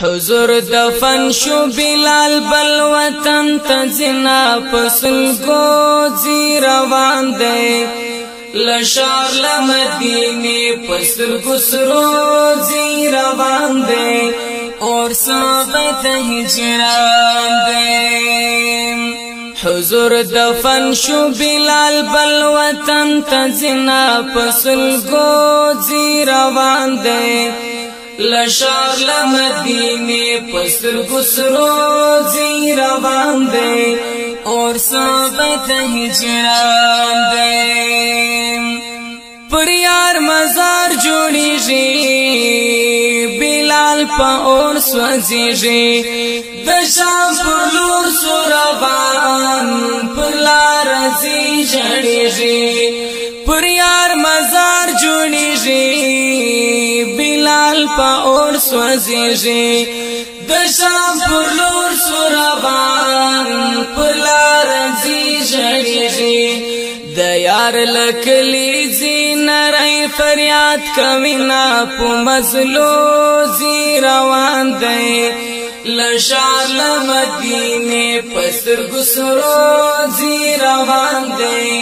حضور دفن شو بلال بل وطن تزنا پسل گوزی روان دے لشار لمدینے پسل گسروزی روان دے اور صحابت ہجران دے حضور دفن شو بلال بل وطن تزنا پسل گوزی روان دے لشار لمدینے پسر گسروزی روان دے اور صحابت ہجران دے پر یار مزار جوڑی جی بلال پا اور سوزی جی دشام پر لور سرابان پر لارزی جڑی جی پر یار مزار جوڑی جی بلال پا اور سوزی جی دشام پر لور سرابان پر لارزی جڑی جی دیار لکلی زی نرائی فریاد کمینا پو مزلو زی روان دے لشار لمدینے پسر گسرو زی روان دے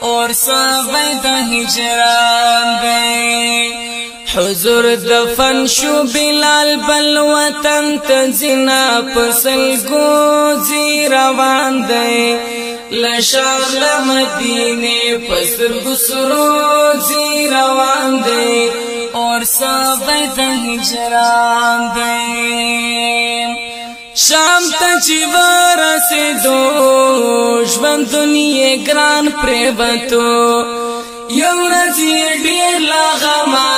اور صحابت ہجران دے حضور دفن شو بلال بل وطن تزنا پسل گوزی روان دے لشار لمدینے پسر گسروزی روان دے اور صحابت ہجران دے شام تچی ورسی دو ژوند دنیا گران پریوتو یو رزی ډیر لاغما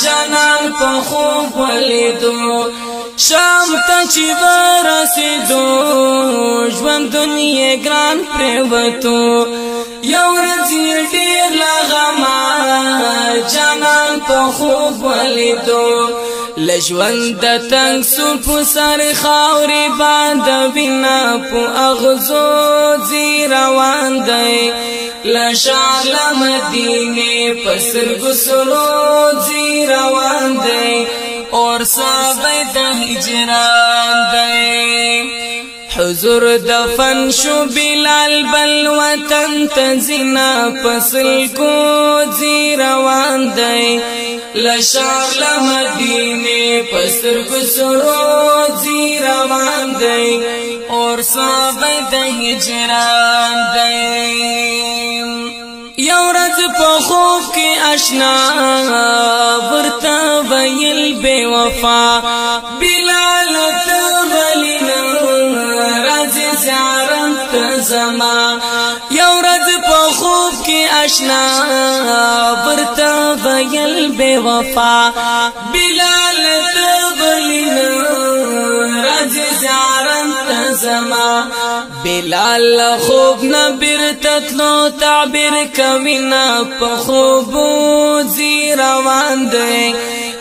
جانان په خوب ولیدو شام تچی ورسی دو ژوند دنیا گران پریوتو یو رزی ډیر لاغما جانان په خوب ولیدو لژوند تنگ سو په سر خاوري باندې وینا په اغزو زی روان دی لشار لمدینے پسر گسرو زی روان دی اور صحابت ہجران دے حضور دفن شو بلال بل وطن تزنا پسل گوزی روان دے لشار لمدینے پسر گسروزی روان دے اور صحابت ہجران دے یو رز پا خوب کی اشنا ورطا ویل بے وفا بلال تغلینا رز زیارت زما یو رز پا خوب کی اشنا ورطا ویل بے وفا بلال تغلینا رز زیارت زما بلال خوب نبر تتلو تعبیر کمینا پا خوبو زی روان دے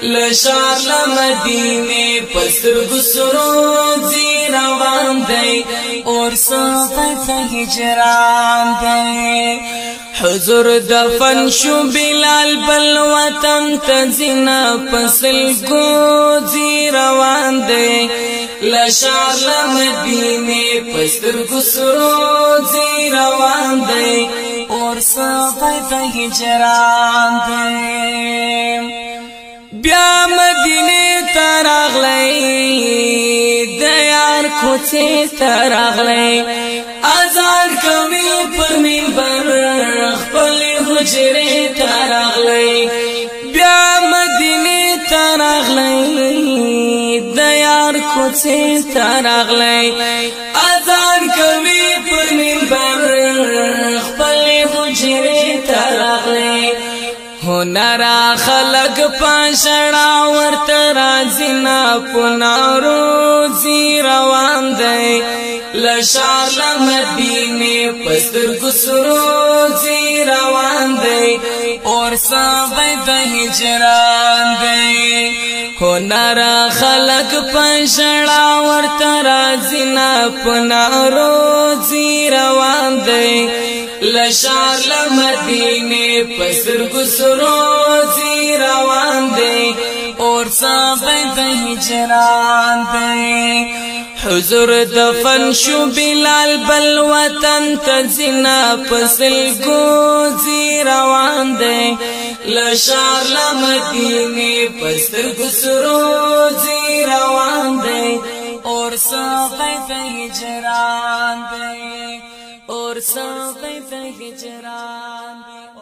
لشار لمدینے پسر گسرو زی روان دے اور صحابت ہجران دے حضور دفن شو بلال بل وطن تزنا پسل گوزی روان دے لشار لمدینے پسر گسرو زی روان دے اور صحابت ہجران دے بیا مدینے تراغلے دیار کھوچے تراغلے آزاد کمی پر منبر خپل حجرے تراغلے بیا مدینے تراغلے دیار کھوچے تراغلے آزاد کمی پر منبر خپل حجرے تراغلے هنرا خلق پاشڑا ورترا زنا پنارو زی روان دے لشار لمدینے پسر گسرو زی روان دے اور صحابت ہجران دے هنرا خلق پاشڑا ورترا زنا پنارو زی روان دے لشار لمدینے پسر گسرو زی روان دے اور ساغی د هجران دی حضور دفن شو بلال بل وطن تزنا پسل گوزی روان دی لشار لمدینی پستر گسروزی روان دی اور ساغی د هجران دی اور ساغی د هجران دی